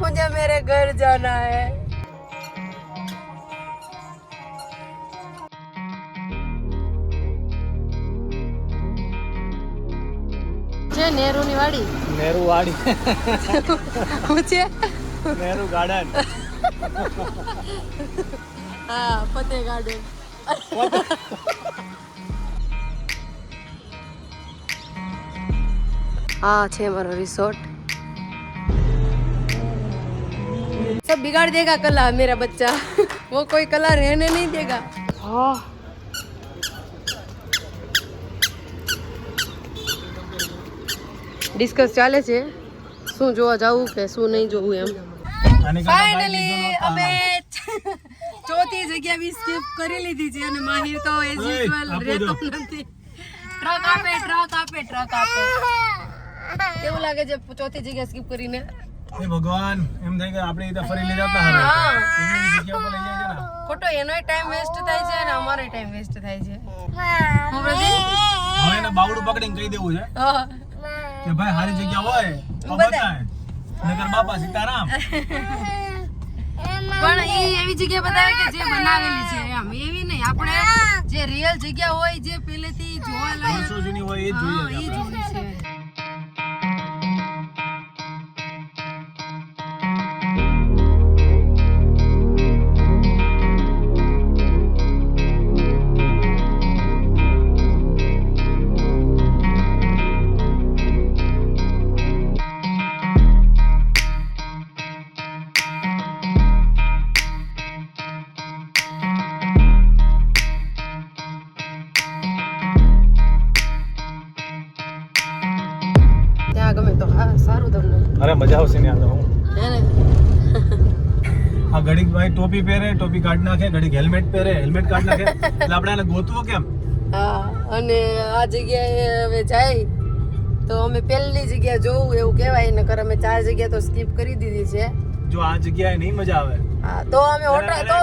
मुझे मेरे घर जाना है। नेहरू ની વાડી नेहरू वाड़ी પૂછે नेहरू गार्डन હા ફતેહ ગાર્ડન हाँ छे हमारा रिसोर्ट सब बिगाड़ देगा कला मेरा बच्चा वो कोई कला रहने नहीं देगा। हाँ ડિસ્કસ ચાલે છે શું જોવા જાવું કે શું નહીં જોવું એમ। ફાઇનલી અમે ચોથી જગ્યા બી સ્કીપ કરી લીધી છે અને માહિર તો એઝ યુઝ્યુઅલ રહેતો નથી। ટ્રક આપે કેવું લાગે છે ચોથી જગ્યા સ્કીપ કરીને? એ ભગવાન એમ થાય કે આપણે તો ફરી લઈ જતા હવે એની જગ્યા પર લઈ જાય છે ને ખોટો એનોય ટાઈમ વેસ્ટ થાય છે અને અમારો ટાઈમ વેસ્ટ થાય છે। હું પ્રદીપ હવે એને બાવડું પકડીને કહી દેવું છે હા કે ભાઈ હારી જગ્યા હોય તો બતાય નકર બાપા સીતારામ। પણ એ એવી જગ્યા બતાવે કે જે બનાવેલી છે એમ એવી નહીં આપણે જે રિયલ જગ્યા હોય જે પહેલેથી જોવા લાયક વર્ષો જૂની હોય એ જ જોઈએ એ જોવી છે। ગમે તો હા સારું તમને અરે મજા આવશે ને આ તો હે ને આ ઘડીક ભાઈ ટોપી પહેરે ટોપી કાઢ નાખે ઘડીક હેલ્મેટ પહેરે હેલ્મેટ કાઢ નાખે એટલે આપણે એને ગોતવો કેમ? હા અને આ જગ્યાએ હવે જાય તો અમે પહેલી જગ્યા જોવું એવું કહેવાય નકર અમે 4 જગ્યા તો સ્કીપ કરી દીધી છે। જો આ જગ્યાએ નહીં મજા આવે હા તો અમે હોટલ તો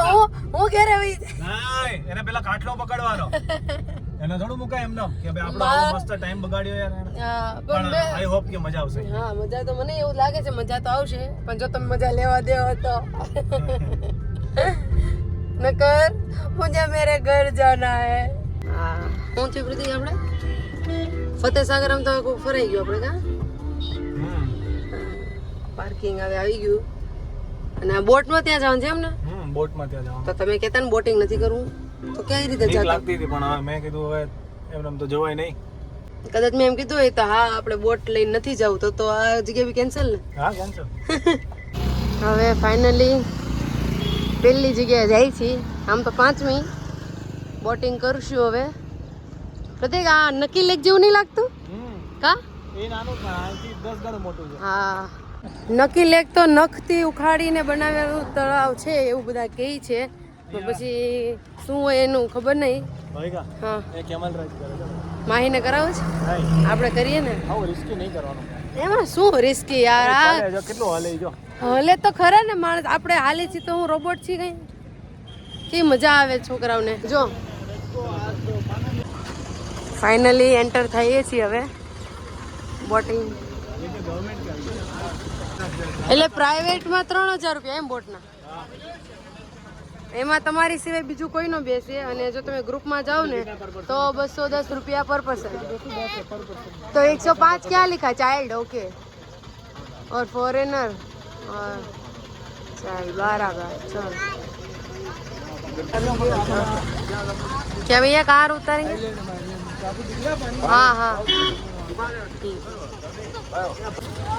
હું ઘરે આવી નહીં એને પેલા કાટલો પકડવાનો એને થોડું મુકાય એમ ન કે ભાઈ આપણો મસ્ત ટાઈમ બગાડ્યો યાર પણ આઈ હોપ કે મજા આવશે। હા મજા તો મને એવું લાગે છે મજા તો આવશે પણ જો તમે મજા લેવા દેવો તો નકર મુझे मेरे घर जाना है। હા હું છે પ્રતિ આપણે ફતેહ સાગર આમ તો કોઈ ફરાઈ ગયો આપણે કા પાર્કિંગ હવે આવી ગયું અને આ બોટમાં ત્યાં જવાનું છે એમ ને? બોટમાં ત્યાં જવાનું તો તમે કહેતા ને બોટિંગ નથી કરવું તો કઈ રીતે બીક જતા? લાગતી હતી પણ હવે મેં કીધું હવે એમ તો જવાય નહીં કદાચ મેં એમ કીધું હોય તો હા આપણે બોટ લઈને નથી જવું તો આ જગ્યા બી કેન્સલ ને? હા કેન્સલ। હવે ફાઇનલી પહેલી જગ્યાએ જાય છે આમ તો 5મી બોટિંગ કરશું હવે। પ્રતિક આ નકી લેક જેવું નહીં લાગતું કા? એ નાનું છે આથી 10 ગણું મોટું છે। હા નકી લેક તો નખથી ઉખાડીને બનાવેલું તળાવ છે એવું બધા કહે છે તો પછી શું હોય એનું ખબર નહીં। ભાઈકા હા એ કેમલ રાઈડ કરે છે માહીને કરાવો છે આપણે કરીએ ને આવું રિસ્કી નહીં કરવાનું એમાં શું રિસ્કી યાર આ જો કેટલું હાલે જો હલે તો ખરા ને માણસ આપણે હાલી છીએ તો હું રોબોટ છી કઈ કે મજા આવે છોકરાઓને। જો ફાઇનલી એન્ટર થઈએ છીએ હવે બોટિંગ એટલે પ્રાઇવેટમાં 3000 રૂપિયા એમ બોટના એમાં તમારી સિવાય બીજું કોઈ ન બેસે અને જો તમે ગ્રુપમાં જાઓ ને તો 210 રૂપિયા પર पर्सन तो 105 क्या लिखा चाइल्ड ओके और फॉरेनर और चल बराबर चल क्या भैया कार उतारेंगे? हाँ हाँ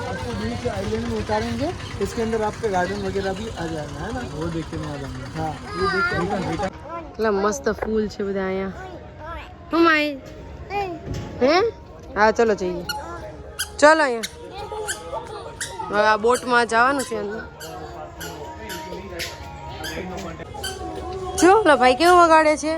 आपको बीच आइलैंड में उतारेंगे इसके अंदर आपके गार्डन वगैरह भी आ जाएगा है ना वो देखने में आ जाएंगे। हाँ ये देखते એટલે મસ્ત ફૂલ છે બધા અહીંયા હું માઈ હે હા ચલો જઈએ ચલો અહીંયા હવે આ બોટમાં જવાનું છે અંદર જો લો ભાઈ કેવું વગાડે છે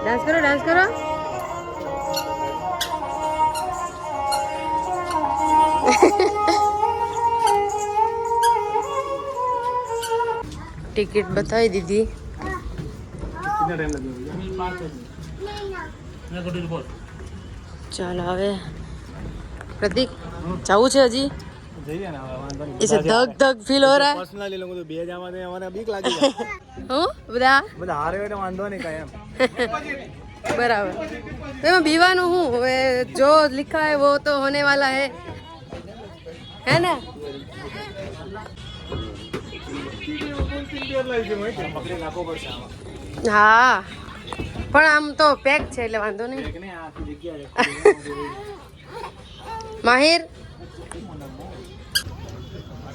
डांस करो डांस करो ટિકિટ બતાવી દીધી. ચાલો હવે પ્રતીક જવું છે હજી? જઈએ ને હવે વાંધો નહીં. इसे धक धक फील हो रहा है. પર્સનલી લોકો તો બે જવામાં તો મને બીક લાગી જાય. હું બધા બધા હારે હોય તો વાંધો નહીં કાંઈ એમ. बराबर. तो मैं बीवानु हूँ, जो लिखा है वो तो होने वाला है ना? પકડી નાખવો પડશે આમાં. હા પણ આમ તો પેક છે એટલે વાંધો નહીં. એક ને આખી જગ્યા છે. માહિર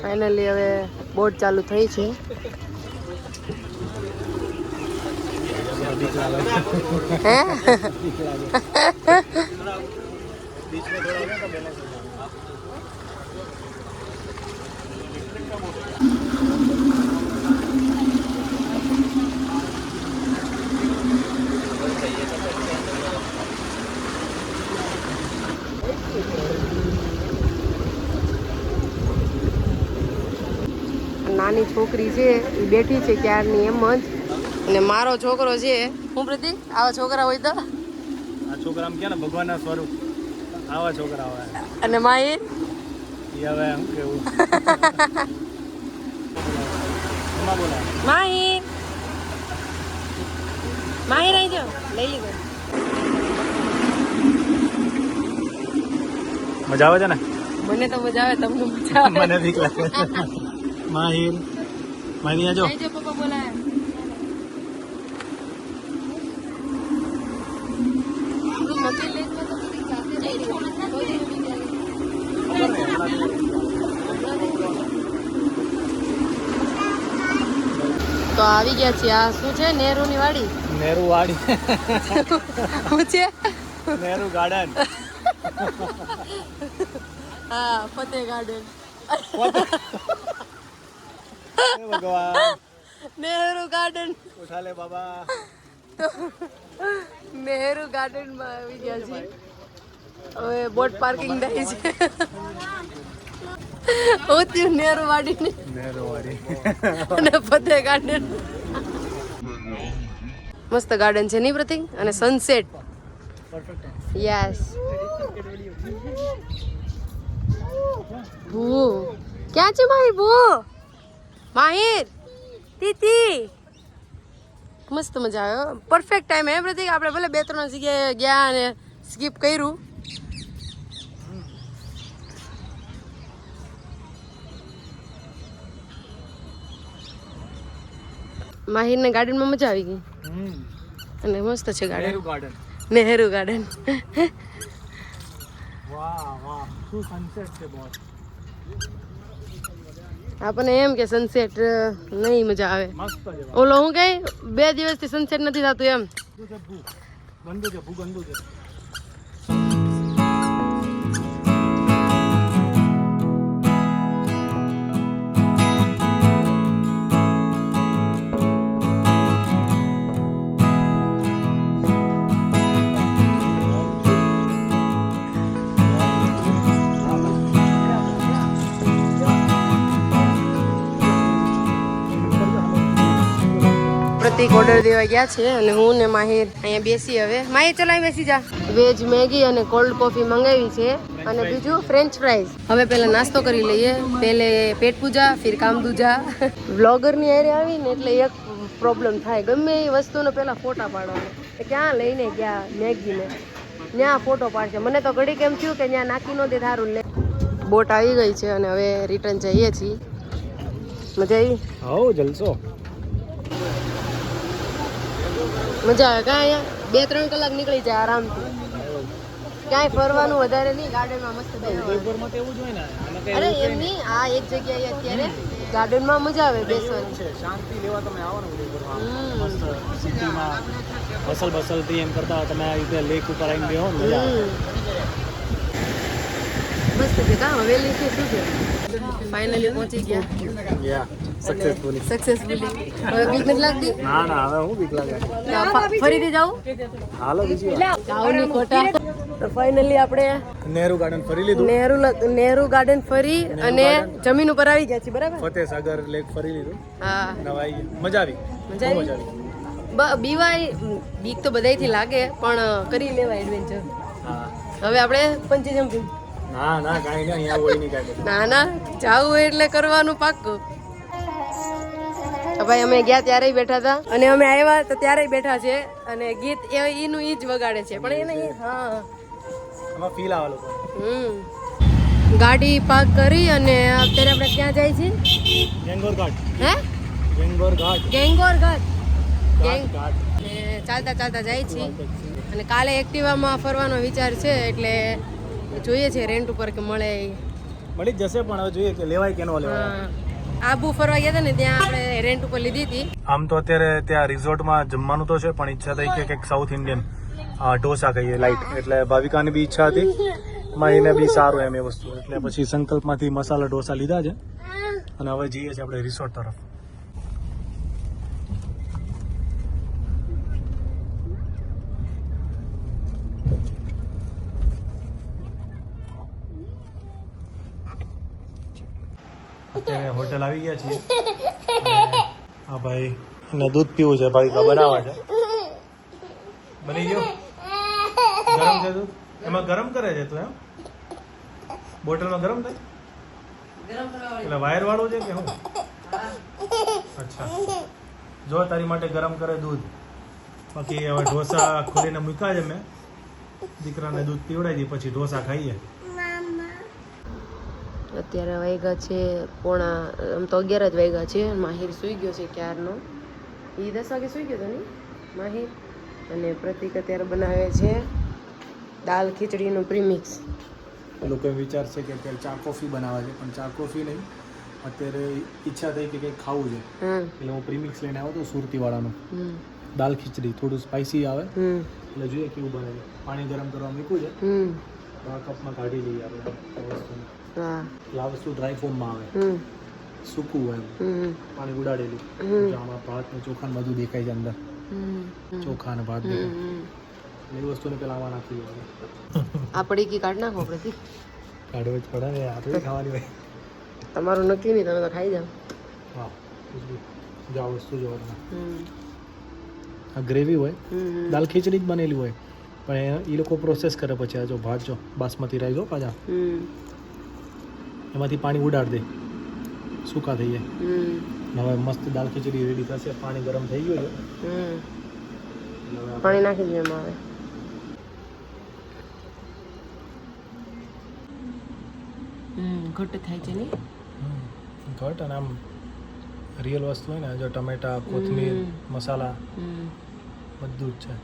ફાઇનલી હવે બોટ ચાલુ થઈ છે. હે નાની છોકરી છે એ બેઠી છે ક્યારની એમ જ. અને મારો છોકરો છે, હું પ્રતિક આવા છોકરા હોય તો આ છોકરા આમ કે ને ભગવાનના સ્વરૂપ આવા છોકરા હોય. અને માહિર એ હવે શું કેવું. એમાં બોલાય. માહિર માહિર આવી જાઓ, લઈ લીધો. મજા આવે છે ને? મને તો મજા આવે, તમને મજા આવે? મને બીક લાગે. માહિર માહિર આજો. આવી જાઓ, પપ્પા બોલાય. તો આવી ગયા છીએ. આ શું છે? નહેરુની વાડી. નહેરુ વાડી. શું છે? નહેરુ ગાર્ડન. હા, ફતેહ ગાર્ડન. હે ભગવાન. નહેરુ ગાર્ડન. ઉઠા લે બાબા. તો નહેરુ ગાર્ડન માં આવી ગયા છીએ. હવે બોટ પાર્કિંગ થાય છે. હોતી નહેરુ વાડી નહેરુ વાડી. અને ફતેહ ગાર્ડન. મસ્ત ગાર્ડન છે નહીં પ્રતિક? અને સનસેટ. યસ. ભૂ ક્યાં છે માહિર? ભૂ માહિર તીતી. મસ્ત મજા આવ્યો. પરફેક્ટ ટાઈમ હે પ્રતિક. આપણે ભલે 2-3 જગ્યાએ ગયા અને સ્કીપ કર્યું. માહિર ને ગાર્ડનમાં મજા આવી ગઈ. અને મસ્ત છે garden. Nehru garden. Nehru garden. વાહ વાહ શું સનસેટ છે બોસ. આપણને એમ કે સનસેટ નહીં મજા આવે. મસ્ત છે. ઓલો હું કઈ 2 દિવસથી સનસેટ નથી થતું એમ. ગંદુ છે ભૂ ગંદુ છે. પ્રતિક ઓર્ડર દેવા ગયા છે અને હું ને માહિર અહીંયા બેસી. હવે માહિર ચલો અહીં બેસી જા. વેજ મેગી અને કોલ્ડ કોફી મંગાવી છે અને બીજું ફ્રેન્ચ ફ્રાઈઝ. હવે પહેલા નાસ્તો કરી લઈએ. પહેલે પેટ પૂજા ફિર કામ દૂજા. વ્લોગરની હારે આવીને એટલે એક પ્રોબ્લેમ થાય, ગમે એ વસ્તુનો પહેલા ફોટા પાડવાના. ક્યાં લઈને ગયા મેગીને ત્યાં ફોટો પાડશે. મને તો ઘડી કેમ થયું કે ત્યાં નાખી નો દે થારું લે. બોટ આવી ગઈ છે અને હવે રિટર્ન જઈએ છીએ. મજા આવી? હો જલસો. મજા આવે કાં? અહીંયા 2-3 કલાક નીકળી જાય આરામથી. ક્યાંય ફરવાનું વધારે નહીં, ગાર્ડનમાં મસ્ત બેસવાનું. ઉદયપુરમાં તો એવું જ હોય ને. આમાં કઈ અરે એમ નહીં, આ એક જગ્યાએ અત્યારે ગાર્ડનમાં મજા આવે બેસવાની. છે શાંતિ લેવા તમે આવો ને ઉદયપુરમાં. મસ્ત સિટીમાં હસલ બસલ થી એમ કરતા તમે આ રીતે લેક ઉપર આવીને બેહો ને મજા આવે. મસ્ત છે કાં? હવેલી છે શું છે? ફાઇનલી પહોંચી ગયા યા સક્સેસફુલી. હવે બીક નથી લાગતી? ના હવે હું બીક લાગે. ફરીથી જાઉં? હાલો બીજી વાર. જાઉં નહીં ખોટા. તો ફાઇનલી આપણે નહેરુ ગાર્ડન ફરી લીધું, નહેરુ ગાર્ડન ફરી અને જમીન ઉપર આવી ગયા છીએ, બરાબર. ફતેહ સાગર લેક ફરી લીધું, હા નવાઈ મજા આવી, મજા બહુ આવી. બીક તો બધાયથી લાગે પણ કરી લેવાય એડવેન્ચર. હા હવે આપણે પંચી જમ્પિંગ. ના ના કાંઈ નહીં, અહીંયા હોય નહીં કાંઈ. ના ના જાવું એટલે કરવાનું પાક્કું. ભાઈ અમે ગયા ત્યારે બેઠા હતા અને અમે આવ્યા તો ત્યારે બેઠા છે અને ગીત એનું ઈ જ વગાડે છે પણ એને હા આમાં ફીલ આવે લોકો. ગાડી પાર્ક કરી અને અત્યારે આપણે ક્યાં જાય છે? ગેંગોર ઘાટ. હે ગેંગોર ઘાટ. ગેંગોર ઘાટ. ઘાટ. ને ચાલતા ચાલતા જાય છે અને કાલે એક્ટિવામાં ફરવાનો વિચાર છે એટલે જોઈએ છે રેન્ટ ઉપર કે મળે. મળી જ જશે પણ હવે જોઈએ કે લેવાય કે ન લેવાય. આબુ ફરવા ગયા હતા ને ત્યાં આપણે રેન્ટ ઉપર લીધી હતી. આમ તો અત્યારે ત્યાં રિઝોર્ટમાં જમવાનું તો છે પણ ઈચ્છા થઈ કે કંઈક સાઉથ ઇન્ડિયન ઢોસા કહીએ લાઈટ, એટલે ભાવિકાની બી ઈચ્છા હતી, માં એને બી સારું એમ એ વસ્તુ, એટલે પછી સંકલ્પમાંથી મસાલા ઢોસા લીધા છે અને હવે જઈએ છીએ આપણે રિસોર્ટ તરફ. અત્યારે હોટેલ આવી ગયા છીએ. હા ભાઈ ને દૂધ પીવું છે, ભાવિકા બનાવવા છે. બની ગયો? ગરમ છે દૂધ? એમાં ગરમ કરે છે તું? એમ બોટલમાં ગરમ થાય? એટલે વાયર વાળું છે કે શું? અચ્છા, જો તારી માટે ગરમ કરે દૂધ. બાકી હવે ઢોસા ખોલીને મૂક્યા છે મેં, દીકરાને દૂધ પીવડાવી દી પછી ઢોસા ખાઈએ. અત્યારે વાગ્યા છે પોણા, આમ તો 11 જ વાગ્યા છે. માહિર સૂઈ ગયો છે ક્યારનો, એ 10 વાગે સૂઈ ગયો હતો ને માહિર. અને પ્રતિક અત્યારે બનાવે છે દાલ ખીચડીનું પ્રીમિક્સ. લોકો એમ વિચારશે કે અત્યારે ચા કોફી બનાવે છે પણ ચા કોફી નહીં, અત્યારે ઈચ્છા થઈ કે કંઈક ખાવું છે એટલે હું પ્રીમિક્સ લઈને આવ્યો હતો સુરતીવાળાનું. દાલ ખીચડી થોડું સ્પાઇસી આવે એટલે જોઈએ કેવું બને છે. પાણી ગરમ કરવા મૂક્યું છે, 2 કપમાં કાઢી લઈએ આપણે વસ્તુને. આ વસ્તુ ડ્રાય ફોર્મમાં આવે, સૂકું હોય પાણી ઉડાડેલું. આમાં ભાત ને ચોખા ને બધું દેખાય છે અંદર, ચોખા ને ભાત દેખાય. એ વસ્તુને પેલા આમાં નાખી દેવાનું. આ પડી કી કાઢ નાખો પ્રતિક. કાઢવો જ પડે ને, આપણે ખાવાની હોય. તમારું નક્કી નહીં, તમે તો ખાઈ જાઓ. હા જો આ વસ્તુ જો આ ગ્રેવી હોય, દાલ ખીચડી જ બનેલી હોય પણ એ લોકો પ્રોસેસ કરે પછી. આ જો ભાત જો બાસમતી રાઈસ હો પાછા, એમાંથી પાણી ઉડાડ દે, સૂકા થઈ જાય. હવે મસ્ત દાલ ખીચડી રેડી થશે. પાણી ગરમ થઈ ગયું છે, પાણી નાખી દેવામાં આવે. ઘટ થાય છે ને ઘટ, અને આમ રિયલ વસ્તુ હોય ને, જો ટમેટા, કોથમીર, મસાલા બધું જ છે.